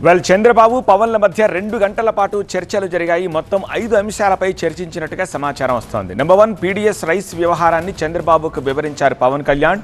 చంద్రబాబు పవన్ల మధ్య 2 గంటల పాటు చర్చలు జరిగాయి. మొత్తం 5 అంశాలపై చర్చించినట్టుగా సమాచారం వస్తోంది. నెంబర్ 1, పీడీఎస్ రైస్ వ్యవహారాన్ని చంద్రబాబుకు వివరించారు పవన్ కళ్యాణ్.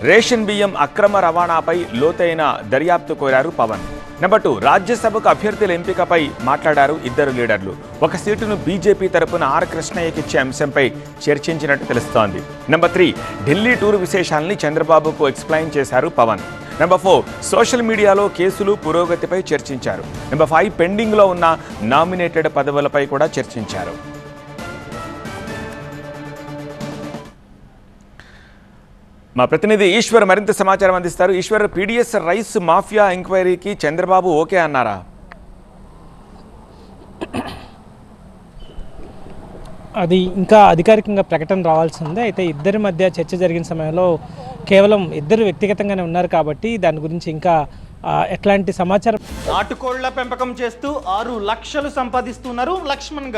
రేషన్ బియ్యం అక్రమ రవాణాపై లోతైన దర్యాప్తు కోరారు పవన్. నెంబర్ 2, రాజ్యసభకు అభ్యర్థుల ఎంపికపై మాట్లాడారు ఇద్దరు లీడర్లు. ఒక సీటును బీజేపీ తరపున ఆర్ కృష్ణయ్యకిచ్చే అంశంపై చర్చించినట్టు తెలుస్తోంది. నెంబర్ 3, ఢిల్లీ టూర్ విశేషాలని చంద్రబాబుకు ఎక్స్ప్లెయిన్ చేశారు పవన్. నెంబర్ 4, సోషల్ మీడియాలో కేసులు పురోగతిపై చర్చించారు. నెంబర్ 5, పెండింగ్లో ఉన్న నామినేటెడ్ పదవులపై కూడా చర్చించారు. మా ప్రతినిధి ఈశ్వర్ మరింత సమాచారం అందిస్తారు. ఈశ్వర్, పీడీఎస్ రైస్ మాఫియా ఎంక్వైరీకి చంద్రబాబు ఓకే అన్నారా? అది ఇంకా అధికారికంగా ప్రకటన రావాల్సి ఉంది. అయితే ఇద్దరి మధ్య చర్చ జరిగిన సమయంలో కేవలం ఇద్దరు వ్యక్తిగతంగానే ఉన్నారు కాబట్టి దాని గురించి ఇంకా ఎట్లాంటి సమాచారం. నాటుకోళ్ల పెంపకం చేస్తూ 6 లక్షలు సంపాదిస్తున్నారు లక్ష్మణ్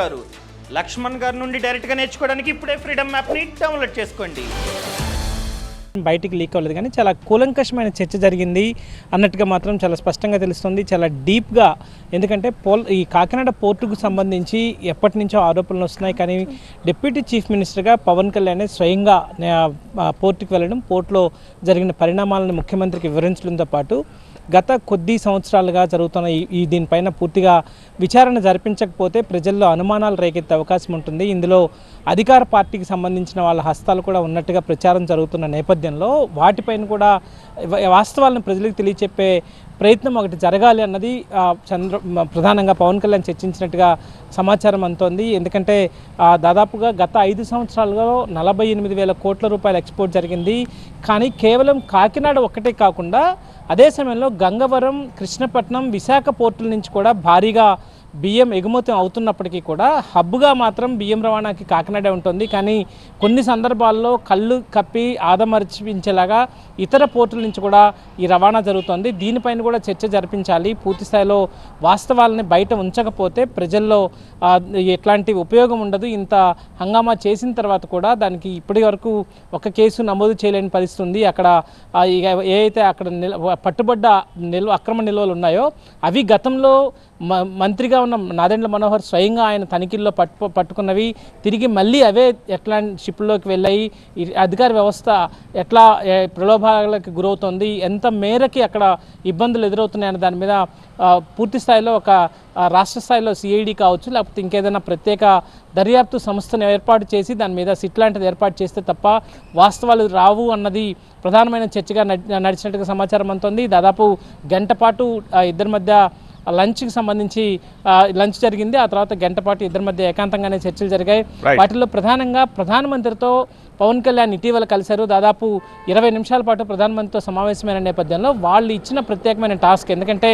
గారి నుండి డైరెక్ట్గా నేర్చుకోవడానికి ఇప్పుడే ఫ్రీడమ్ యాప్ని డౌన్లోడ్ చేసుకోండి. బయటికి లీక్ అవ్వలేదు కానీ చాలా కూలంకషమైన చర్చ జరిగింది అన్నట్టుగా మాత్రం చాలా స్పష్టంగా తెలుస్తుంది, చాలా డీప్గా. ఎందుకంటే ఈ కాకినాడ పోర్టుకు సంబంధించి ఎప్పటి నుంచో ఆరోపణలు వస్తున్నాయి. కానీ డిప్యూటీ చీఫ్ మినిస్టర్గా పవన్ కళ్యాణ్ స్వయంగా పోర్టుకు వెళ్ళడం, పోర్టులో జరిగిన పరిణామాలను ముఖ్యమంత్రికి వివరించడంతో పాటు గత కొద్ది సంవత్సరాలుగా జరుగుతున్న దీనిపైన పూర్తిగా విచారణ జరిపించకపోతే ప్రజల్లో అనుమానాలు రేకెత్తే అవకాశం ఉంటుంది. ఇందులో అధికార పార్టీకి సంబంధించిన వాళ్ళ హస్తాలు కూడా ఉన్నట్టుగా ప్రచారం జరుగుతున్న నేపథ్యంలో వాటిపైన కూడా వాస్తవాలను ప్రజలకు తెలియచెప్పే ప్రయత్నం ఒకటి జరగాలి అన్నది ప్రధానంగా పవన్ కళ్యాణ్ చర్చించినట్టుగా సమాచారం అందుతోంది. ఎందుకంటే దాదాపుగా గత 5 సంవత్సరాలుగా 48,000 కోట్ల రూపాయల ఎక్స్పోర్ట్ జరిగింది. కానీ కేవలం కాకినాడ ఒక్కటే కాకుండా అదే సమయంలో గంగవరం, కృష్ణపట్నం, విశాఖ పోర్టుల నుంచి కూడా భారీగా బియ్యం ఎగుమతి అవుతున్నప్పటికీ కూడా హబ్గా మాత్రం బియ్యం రవాణాకి కాకినాడే ఉంటుంది. కానీ కొన్ని సందర్భాల్లో కళ్ళు కప్పి ఆదమర్చించేలాగా ఇతర పోర్టుల నుంచి కూడా ఈ రవాణా జరుగుతుంది. దీనిపైన కూడా చర్చ జరిపించాలి. పూర్తి స్థాయిలో వాస్తవాలని బయట ఉంచకపోతే ప్రజల్లో ఎట్లాంటి ఉపయోగం ఉండదు. ఇంత హంగామా చేసిన తర్వాత కూడా దానికి ఇప్పటి వరకు ఒక కేసు నమోదు చేయలేని పరిస్థితి ఉంది. అక్కడ ఏదైతే అక్కడ పట్టుబడ్డ అక్రమ నిల్వలు ఉన్నాయో అవి గతంలో మంత్రిగా ఉన్న నాదెండ్ల మనోహర్ స్వయంగా ఆయన తనిఖీల్లో పట్టుకున్నవి తిరిగి మళ్ళీ అవే ఎట్లా షిప్లోకి వెళ్ళాయి, అధికార వ్యవస్థ ఎట్లా ప్రలోభాలకు గురవుతుంది, ఎంత మేరకి అక్కడ ఇబ్బందులు ఎదురవుతున్నాయన్న దాని మీద పూర్తి స్థాయిలో ఒక రాష్ట్ర స్థాయిలో సిఐడి కావచ్చు, లేకపోతే ఇంకేదైనా ప్రత్యేక దర్యాప్తు సంస్థను ఏర్పాటు చేసి దాని మీద సిట్ లాంటిది ఏర్పాటు చేస్తే తప్ప వాస్తవాలు రావు అన్నది ప్రధానమైన చర్చగా నడిచినట్టుగా సమాచారం అందుతోంది. దాదాపు గంట పాటు ఇద్దరి మధ్య లంచ్కి సంబంధించి లంచ్ జరిగింది. ఆ తర్వాత గంట పాటు ఇద్దరి మధ్య ఏకాంతంగానే చర్చలు జరిగాయి. వాటిల్లో ప్రధానంగా ప్రధానమంత్రితో పవన్ కళ్యాణ్ ఇటీవల కలిశారు. దాదాపు 20 నిమిషాల పాటు ప్రధానమంత్రితో సమావేశమైన నేపథ్యంలో వాళ్ళు ఇచ్చిన ప్రత్యేకమైన టాస్క్, ఎందుకంటే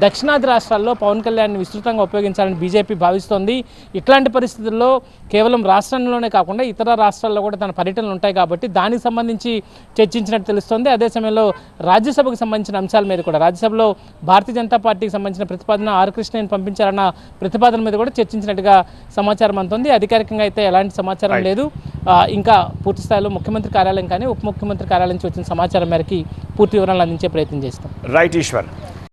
దక్షిణాది రాష్ట్రాల్లో పవన్ కళ్యాణ్ని విస్తృతంగా ఉపయోగించాలని బీజేపీ భావిస్తోంది. ఇట్లాంటి పరిస్థితుల్లో కేవలం రాష్ట్రంలోనే కాకుండా ఇతర రాష్ట్రాల్లో కూడా తన పర్యటనలు ఉంటాయి కాబట్టి దానికి సంబంధించి చర్చించినట్టు తెలుస్తోంది. అదే సమయంలో రాజ్యసభకు సంబంధించిన అంశాల మీద కూడా, రాజ్యసభలో భారతీయ జనతా పార్టీకి సంబంధించిన ప్రతిపాదన ఆర్ కృష్ణయ్యని పంపించాలన్న ప్రతిపాదన మీద కూడా చర్చించినట్టుగా సమాచారం అందుతుంది. అధికారికంగా అయితే ఎలాంటి సమాచారం లేదు. ఇంకా పూర్తి స్థాయిలో ముఖ్యమంత్రి కార్యాలయం కానీ ఉప ముఖ్యమంత్రి కార్యాలయం నుంచి వచ్చిన సమాచారం మేరకి పూర్తి వివరాలు అందించే ప్రయత్నం చేస్తాం. రైట్ ఈశ్వర్.